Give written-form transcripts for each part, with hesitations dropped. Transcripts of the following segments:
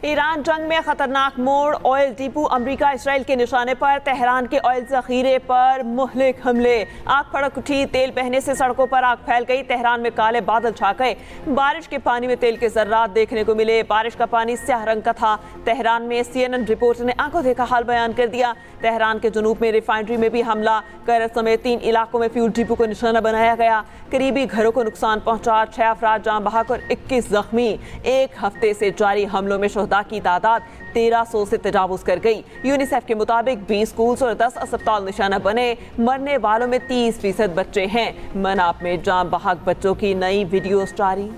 Iran जंग में खतरनाक मोड़, ऑयल डिपो अमेरिका इसराइल के निशाने पर, तेहरान के ऑयल जखीरे पर मुहलिक हमले, आग भड़क उठी, तेल बहने से सड़कों पर आग फैल गई, तेहरान में काले बादल छा गए, बारिश के पानी में तेल के जर्रात देखने को मिले, बारिश का पानी स्याह रंग का था। तेहरान में CNN रिपोर्टर ने आंखों देखा हाल बयान कर दिया। तेहरान के जनूब में रिफाइनरी में भी हमला, करत समेत 3 इलाकों में फ्यूल डिपो को निशाना बनाया गया, करीबी घरों को नुकसान पहुंचा, 6 अफराद जान बहक और 21 जख्मी। एक हफ्ते से जारी हमलों में शहदा की तादाद 1300 से तजावुज कर गई। यूनिसेफ के मुताबिक 20 स्कूल्स और 10 अस्पताल निशाना बने, मरने वालों में 30% बच्चे हैं। मनाप में जान बहक बच्चों की नई वीडियो जारी।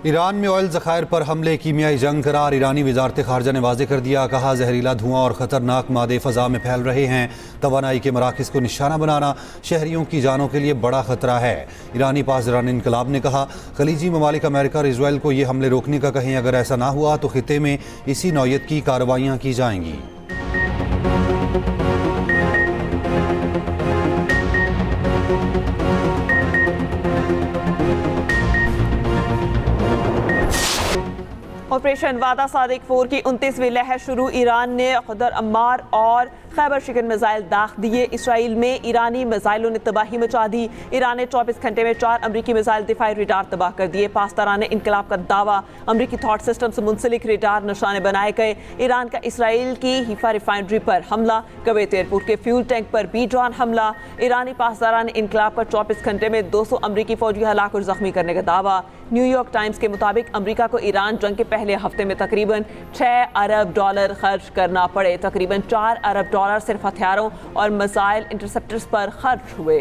ईरान में ऑयल ज़खायर पर हमले कीमियाई जंग करार, ईरानी वजारत ख़ारजा ने वाज़ेह कर दिया। कहा जहरीला धुआं और ख़तरनाक मादे फ़ज़ा में फैल रहे हैं, तवानाई के मराकज़ को निशाना बनाना शहरियों की जानों के लिए बड़ा ख़तरा है। ईरानी पासदारान इनकलाब ने कहा खलीजी ममालिक अमेरिका और इसराइल को ये हमले रोकने का कहें, अगर ऐसा ना हुआ तो ख़ित्ते में इसी नौयत की कार्रवाइयाँ की जाएंगी। ऑपरेशन वादा सादिक 4 की 29वीं लहर शुरू, ईरान ने खुदर अम्मार और खैबर शिकन मिसाइल दाग दिए। इसराइल में ईरानी मिसाइलों ने तबाही मचा दी। ईरान ने 24 घंटे में 4 अमरीकी मिसाइल दिफाई रेडार तबाह कर दिए। पासदारान इनकलाब का दावा, अमरीकी थॉट सिस्टम से मुंसलिक रेडार निशाने बनाए गए। ईरान का इसराइल की हिफा रिफाइनरी पर हमला, कुवैत एयरपोर्ट के फ्यूल टैंक पर भी ड्रोन हमला। ईरानी पासदारान इनकलाब का 24 घंटे में 200 अमरीकी फौजी हलाक और जख्मी करने का दावा। न्यूयॉर्क टाइम्स के मुताबिक अमरीका को ईरान जंग के पहले हफ्ते में तकरीबन $6 अरब खर्च करना पड़े। तकरीबन $4 अरब सिर्फ हथियारों और मिसाइल इंटरसेप्टर्स पर खर्च हुए।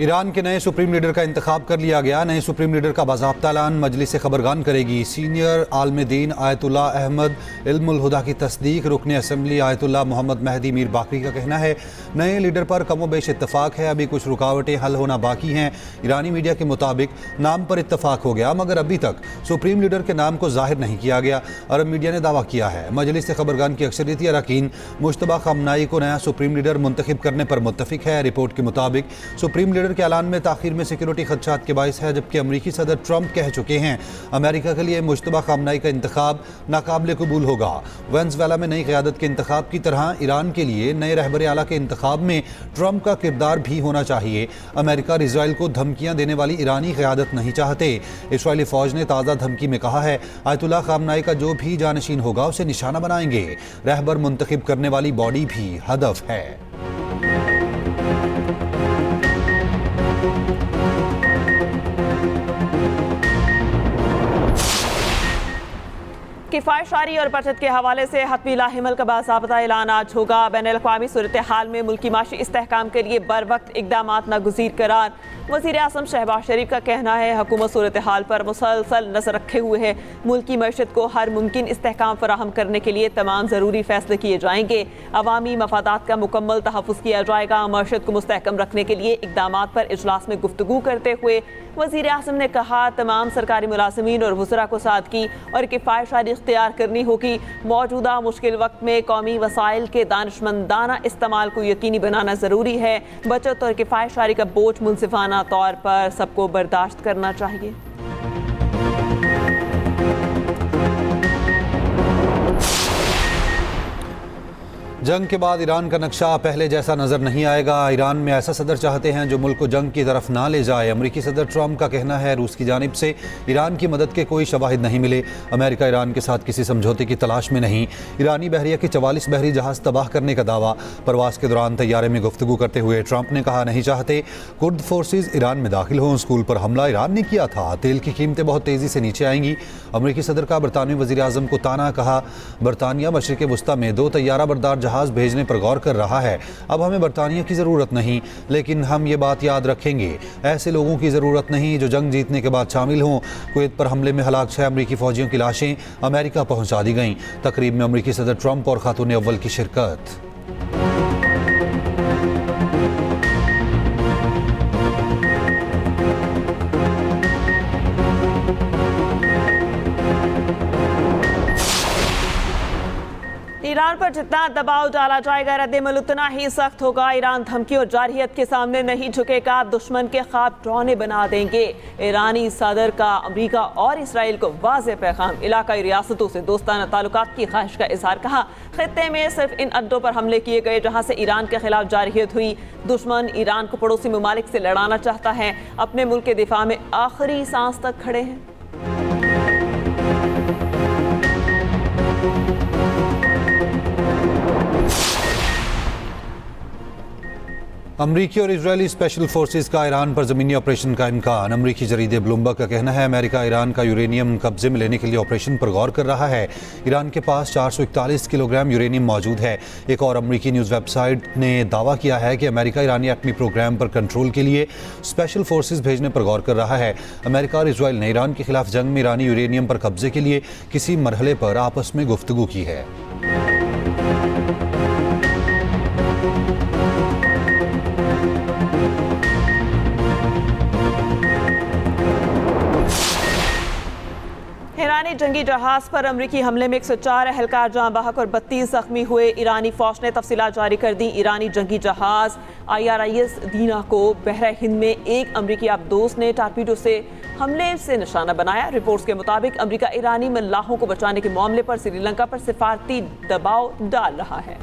ईरान के नए सुप्रीम लीडर का इंतखाब कर लिया गया। नए सुप्रीम लीडर का बाज़ाब्ता ऐलान मजलिस खबरगान करेगी। सीनियर आलम दीन आयतुल्लाह अहमद इल्मुल हुदा की तस्दीक, रुकन असम्बली आयतुल्लाह मोहम्मद महदी मीर बाकरी का कहना है नए लीडर पर कमो बेश इत्तफाक है, अभी कुछ रुकावटें हल होना बाकी हैं। ईरानी मीडिया के मुताबिक नाम पर इत्तफाक हो गया, मगर अभी तक सुप्रीम लीडर के नाम को जाहिर नहीं किया गया। अरब मीडिया ने दावा किया है मजलिस खबरगान की अक्सरियती अरकान मुश्तबा खमनाई को नया सुप्रीम लीडर मुंतखब करने पर मुत्तफिक है। रिपोर्ट के मुताबिक सुप्रीम लीडर के ऐलान में ताखीर में सिक्योरिटी खदशात के बायस है, जबकि अमरीकी सदर ट्रंप कह चुके हैं अमेरिका के लिए मुश्तबा खमनाई का इंतखाब नाकाबिल कबूल होगा। वेनेज़ुएला में नई क़यादत के इंतखाब की तरह ईरान के लिए नए रहबर आला के इंतखाब में ट्रंप का किरदार भी होना चाहिए। अमेरिका और इसराइल को धमकियां देने वाली ईरानी क़यादत नहीं चाहते। इसराइली फ़ौज ने ताज़ा धमकी में कहा है आयतुल्लाह खमनाई का जो भी जानशीन होगा उसे निशाना बनाएंगे। रहबर मुंतखब करने वाली बॉडी भी हदफ है। किफ़ायतशारी और बचत के हवाले से हतमी लाहिमल का बाज़ाब्ता ऐलान आज होगा। बैनुल-अक़वामी सूरत हाल में मुल्की माशी इस्तेहकाम के लिए बर वक्त इक़दामात नागुज़ीर करार। वज़ीर आज़म शहबाज शरीफ का कहना है हुकूमत सूरत हाल पर मुसलसल नज़र रखे हुए है। मुल्की मईशत को हर मुमकिन इस्तेहकाम फराहम करने के लिए तमाम ज़रूरी फ़ैसले किए जाएंगे। अवामी मफादात का मुकम्मल तहफ़्फ़ुज़ किया जाएगा। मईशत को मुस्तहकम रखने के लिए इक़दामात पर इजलास में गुफ्तगू करते हुए वज़ीर आज़म ने कहा तमाम सरकारी मुलाज़िमीन और वज़रा को सादगी और किफ़ायतशारी इख्तियार करनी होगी। मौजूदा मुश्किल वक्त में कौमी वसाइल के दानिशमंदाना इस्तेमाल को यकीनी बनाना ज़रूरी है। बचत और किफ़ायतशारी का बोझ मुनसिफाना तौर पर सबको बर्दाश्त करना चाहिए। जंग के बाद ईरान का नक्शा पहले जैसा नज़र नहीं आएगा। ईरान में ऐसा सदर चाहते हैं जो मुल्क को जंग की तरफ ना ले जाए। अमरीकी सदर ट्रंप का कहना है रूस की जानिब से ईरान की मदद के कोई शवाहिद नहीं मिले। अमेरिका ईरान के साथ किसी समझौते की तलाश में नहीं। ईरानी बहरिया के 44 बहरी जहाज़ तबाह करने का दावा। प्रवास के दौरान तैयारे में गुफ्तगू करते हुए ट्रंप ने कहा नहीं चाहते कुर्द फोर्सेज ईरान में दाखिल हों। स्कूल पर हमला ईरान ने किया था। तेल की कीमतें बहुत तेज़ी से नीचे आएंगी। अमरीकी सदर का बरतानवी वज़ीर आज़म को ताना। कहा बरतानिया मशरिक़ वस्ता में 2 तैयारा बरदार जहाज़ भेजने पर गौर कर रहा है। अब हमें बरतानिया की ज़रूरत नहीं, लेकिन हम ये बात याद रखेंगे ऐसे लोगों की ज़रूरत नहीं जो जंग जीतने के बाद शामिल हों। कुवैत पर हमले में हलाक 6 अमरीकी फ़ौजियों की लाशें अमेरिका पहुंचा दी गईं। तकरीब में अमरीकी सदर ट्रंप और खातून अव्वल की शिरकत। ईरान पर जितना दबाव डाला जाएगा रद्द-ए-अमल उतना ही सख्त होगा। ईरान धमकी और जारहियत के सामने नहीं झुकेगा, दुश्मन के ख्वाब डरावने बना देंगे। ईरानी सदर का अमेरिका और इसराइल को वाज़ेह पैगाम, इलाकाई रियासतों से दोस्ताना ताल्लुकात की ख्वाहिश का इजहार। कहा, खित्ते में सिर्फ इन अड्डों पर हमले किए गए जहां से ईरान के खिलाफ जारहियत हुई। दुश्मन ईरान को पड़ोसी ममालिक से लड़ाना चाहता है, अपने मुल्क के दिफा में आखिरी सांस तक खड़े हैं। अमरीकी और इजरायली स्पेशल फोर्सेस का ईरान पर ज़मीनी ऑपरेशन का इम्कान। अमरीकी जरीदे ब्लूमबर्ग का कहना है अमेरिका ईरान का यूरेनियम कब्जे में लेने के लिए ऑपरेशन पर गौर कर रहा है। ईरान के पास 441 किलोग्राम यूरेनियम मौजूद है। एक और अमरीकी न्यूज़ वेबसाइट ने दावा किया है कि अमेरिका ईरानी एटमी प्रोग्राम पर कंट्रोल के लिए स्पेशल फोर्सेस भेजने पर गौर कर रहा है। अमेरिका और इजरायल ने ईरान के खिलाफ जंग में ईरानी यूरेनियम पर कब्जे के लिए किसी मरहले पर आपस में गुफ्तगू की है। ईरानी जंगी जहाज पर अमरीकी हमले में 104 एहलकार जाँ बहक और 32 जख्मी हुए। ईरानी फौज ने तफसीलात जारी कर दी। ईरानी जंगी जहाज IRIS दीना को बहरा हिंद में एक अमरीकी आबदोज ने टारपीडो से हमले से निशाना बनाया। रिपोर्ट्स के मुताबिक अमरीका ईरानी मल्लाहों को बचाने के मामले पर श्रीलंका पर सिफारती दबाव डाल रहा है।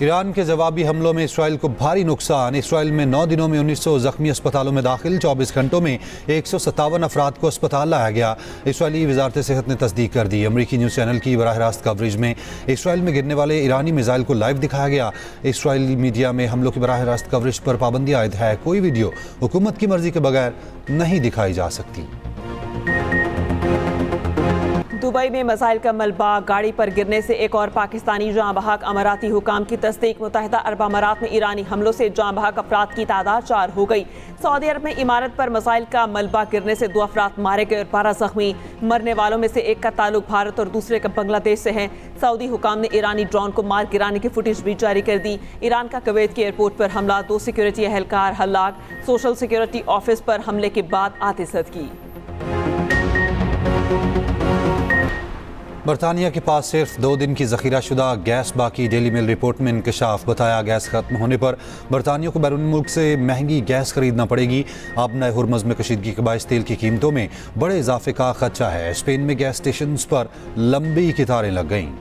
ईरान के जवाबी हमलों में इसराइल को भारी नुकसान। इसराइल में 9 दिनों में 1900 जख्मी अस्पतालों में दाखिल। 24 घंटों में 157 अफराद को अस्पताल लाया गया। इसराइली वजारत सेहत ने तस्दीक कर दी। अमरीकी न्यूज़ चैनल की बराह रास्त कवरेज में इसराइल में गिरने वाले ईरानी मिसाइल को लाइव दिखाया गया। इसराइली मीडिया में हमलों की बराह रास्त कवरेज पर पाबंदी आयद है। कोई वीडियो हुकूमत की मर्जी के बगैर नहीं दिखाई जा सकती। दुबई में मिसाइल का मलबा गाड़ी पर गिरने से एक और पाकिस्तानी जाँ बहक। अमाराती हुकाम की तस्दीक। मुत्तहिदा अरब अमारात में ईरानी हमलों से जाँ बहक अफराद की तादाद 4 हो गई। सऊदी अरब में इमारत पर मिसाइल का मलबा गिरने से 2 अफराद मारे गए और 12 जख्मी। मरने वालों में से एक का ताल्लुक भारत और दूसरे का बांग्लादेश से है। सऊदी हुकाम ने ईरानी ड्रोन को मार गिराने की फुटेज भी जारी कर दी। ईरान का कुवैत के एयरपोर्ट पर हमला, 2 सिक्योरिटी एहलकार हलाक। सोशल सिक्योरिटी ऑफिस पर हमले के बाद आतिशबाजी। बरतानिया के पास सिर्फ 2 दिन की जखीरा शुदा गैस बाकी। डेली मेल रिपोर्ट में इंकशाफ। बताया गैस खत्म होने पर बरतानिया को बैरून मुल्क से महंगी गैस खरीदना पड़ेगी। आबना हुरमज में कशीदगी के बायस तेल की कीमतों में बड़े इजाफे का खदशा है। स्पेन में गैस स्टेशन पर लंबी कतारें लग गईं।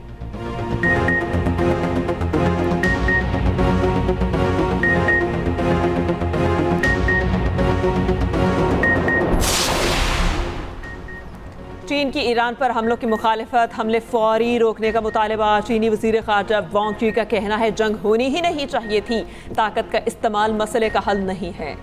चीन की ईरान पर हमलों की मुखालिफत, हमले फौरी रोकने का मुतालबा। चीनी वज़ीर ख़ारजा वांग यी का कहना है जंग होनी ही नहीं चाहिए थी, ताकत का इस्तेमाल मसले का हल नहीं है।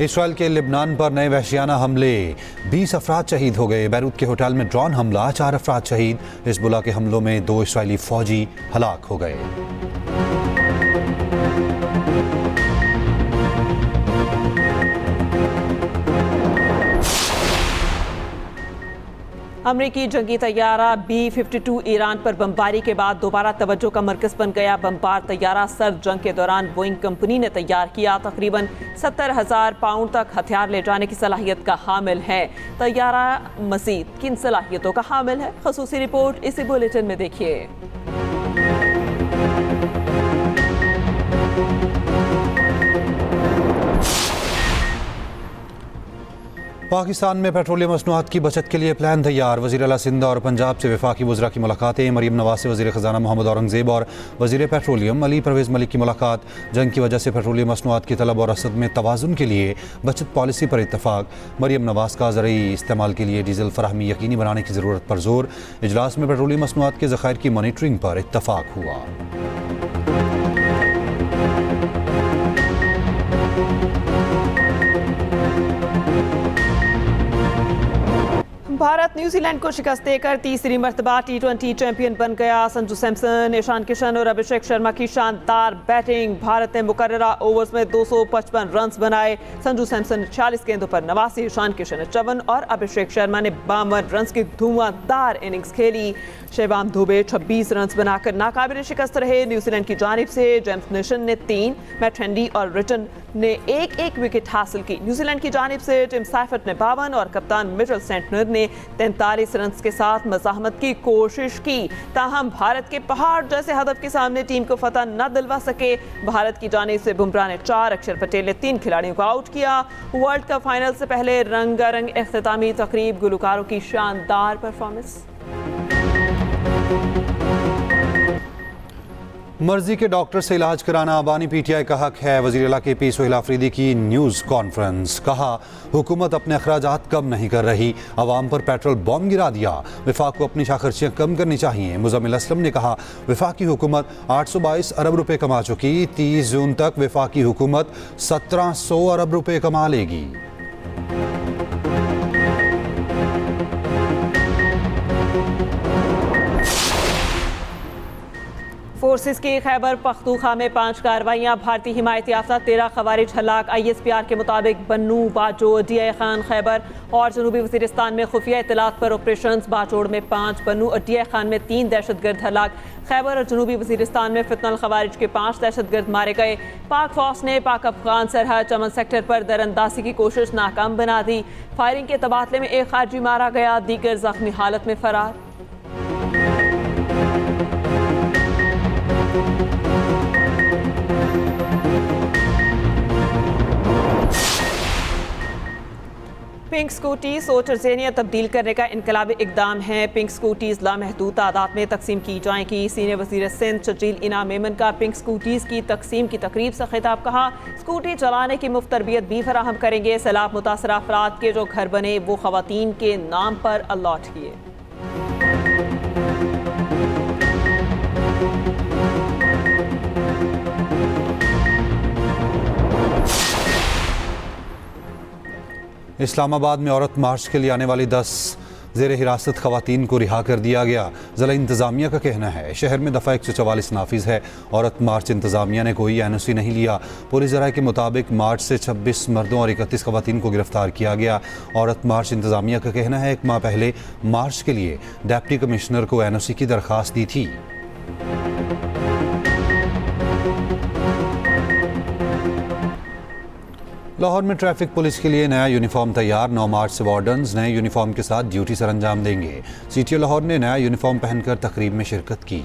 इसराइल के लिबनान पर नए वहशियाना हमले, 20 अफराद शहीद हो गए। बैरूत के होटल में ड्रोन हमला, 4 अफराद शहीद। हिज़्बुल्लाह के हमलों में 2 इसराइली फौजी हलाक हो गए। अमरीकी जंगी तैयारा B-52 ईरान पर बमबारी के बाद दोबारा तवज्जो का मरकज बन गया। बमबार तैयारा सर्द जंग के दौरान बोइंग कंपनी ने तैयार किया। तकरीबन 70,000 पाउंड तक हथियार ले जाने की सलाहियत का हामिल है। तैयारा मजीद किन सलाहियतों का हामिल है, खसूसी रिपोर्ट इसी बुलेटिन में देखिए। पाकिस्तान में पेट्रोलियम मसनूआत की बचत के लिए प्लान तैयार। वज़ीर आला सिंध और पंजाब से वफाकी वज़रा की मुलाकातें। मरीम नवाज से वज़ीर ख़जाना मोहम्मद औरंगज़ेब और वज़ीर पेट्रोलियम अली परवेज़ मलिक की मुलाकात। जंग की वजह से पेट्रोलियम मसनूआत की तलब और रसद में तवाज़ुन के लिए बचत पॉलिसी पर इत्तफ़ाक़। मरीम नवाज का ज़रूरी इस्तेमाल के लिए डीज़ल फराहमी यकीनी बनाने की ज़रूरत पर जोर। इजलास में पेट्रोलियम मसनूआत के ज़खायर की मॉनिटरिंग पर इत्तफ़ाक़ हुआ। भारत न्यूजीलैंड को शिकस्त देकर तीसरी मर्तबा T20 चैंपियन बन गया। संजू सैमसन, ईशान किशन और अभिषेक शर्मा की शानदार बैटिंग। भारत ने मुकर्ररा ओवर्स में 255 रन बनाए। संजू सैमसन ने 46 गेंदों पर 89, ईशान किशन ने 54 और अभिषेक शर्मा ने 52 रन की धुआंधार इनिंग्स खेली। शिवम दुबे 26 रन बनाकर नाकाबिल शिकस्त रहे। न्यूजीलैंड की जानिब से जेम्स नेशन ने 3, मैट हेनरी और रिटन ने एक विकेट हासिल की। न्यूजीलैंड की जानिब से टिम साइफर्ट ने 52 और कप्तान मिचेल सेंटनर ने 43 रन के साथ मज़ाहमत की कोशिश की। ताहम भारत के पहाड़ जैसे हदफ के सामने टीम को फतह न दिलवा सके। भारत की जानिब से बुमराह ने 4, अक्षर पटेल ने 3 खिलाड़ियों को आउट किया। वर्ल्ड कप फाइनल से पहले रंगारंग इख्तितामी तकरीब, गुलकारों की शानदार परफॉर्मेंस। मर्जी के डॉक्टर से इलाज कराना अबानी पीटीआई का हक है। वज़ीर आला KP सोहेल आफरीदी की न्यूज़ कॉन्फ्रेंस। कहा, हुकूमत अपने अखराजात कम नहीं कर रही, अवाम पर पेट्रोल बॉम्ब गिरा दिया। वफाक को अपनी खर्चियाँ कम करनी चाहिए। मुज़म्मिल असलम ने कहा, वफाकी हुकूमत 822 अरब रुपये कमा चुकी। 30 जून तक वफाकी हुकूमत 1700 अरब रुपये कमा लेगी। फोर्सेस की खैबर पख्तूनख्वा में 5 कार्रवाइयाँ। भारतीय हिमायत याफ्ता 13 खवारिज हलाक। ISPR के मुताबिक बन्नू, बाजोड़, DI खान खैबर और जनूबी वज़ीरिस्तान में खुफिया इत्तलात पर ऑपरेशन। बाजोड़ में 5, बन्नू और DI खान में 3 दहशतगर्द हलाक। खैबर और जनूबी वज़ीरिस्तान में फितनल खवारिज के 5 दहशतगर्द मारे गए। पाक फौज ने पाक अफगान सरहद चमन सेक्टर पर दरअंदाजी की कोशिश नाकाम बना दी। फायरिंग के तबादले में एक खारजी मारा गया, दीगर जख्मी हालत में फरार। पिंक स्कूटी सोच अर्जेनिया तब्दील करने का इनकलाबी इकदाम है। पिंक स्कूटीज़ लामहदूद तादाद में तकसीम की जाएंगी। सीनियर वज़ीर सिंध शजील इनाम मेमन का पिंक स्कूटीज़ की तकसीम की तकरीब से खिताब। कहा, स्कूटी चलाने की मुफ्त तरबियत भी फराहम करेंगे। सैलाब मुतासर अफराद के जो घर बने वो ख़वातीन के नाम पर अलॉट किए। इस्लामाबाद में औरत मार्च के लिए आने वाली 10 ज़ेर हिरासत ख़वातीन को रिहा कर दिया गया। ज़िला इंतज़ामिया का कहना है शहर में दफ़ा 144 नाफिज है। औरत मार्च इंतज़ामिया ने कोई NOC नहीं लिया। पुलिस ज़राए के मुताबिक मार्च से 26 मर्दों और 31 ख़वातीन को गिरफ्तार किया गया। औरत मार्च इंतज़ामिया का कहना है 1 माह पहले मार्च के लिए डिप्टी कमिश्नर को NOC की दरख्वास्त दी थी। लाहौर में ट्रैफिक पुलिस के लिए नया यूनिफॉर्म तैयार। 9 मार्च से वार्डन्स नए यूनिफॉर्म के साथ ड्यूटी सर अंजाम देंगे। CTO लाहौर ने नया यूनिफॉर्म पहनकर तकरीब में शिरकत की।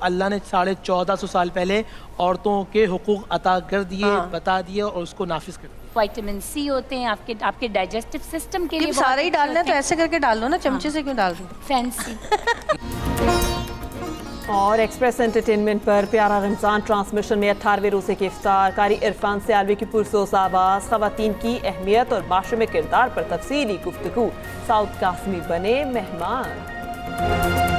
अल्लाह ने 1450 साल पहले औरतों के हुकूक अता कर दिए, बता दिए और उसको नाफिज कर दिया। विटामिन C होते हैं आपके डाइजेस्टिव सिस्टम के लिए। सारे ही डालना है तो ऐसे करके डाल दो ना, चमचे से क्यों डाल दो? फैंसी। और एक्सप्रेस एंटरटेनमेंट पर प्यारा रमज़ान ट्रांसमिशन में 18वें रोज़े की इफ्तार। कारी इरफान सियालवी की पुरसोस आवाज़, ख़वातीन की अहमियत और माशरे में किरदार पर तफसीली गुफ्तगू। साउद कासमी बने मेहमान।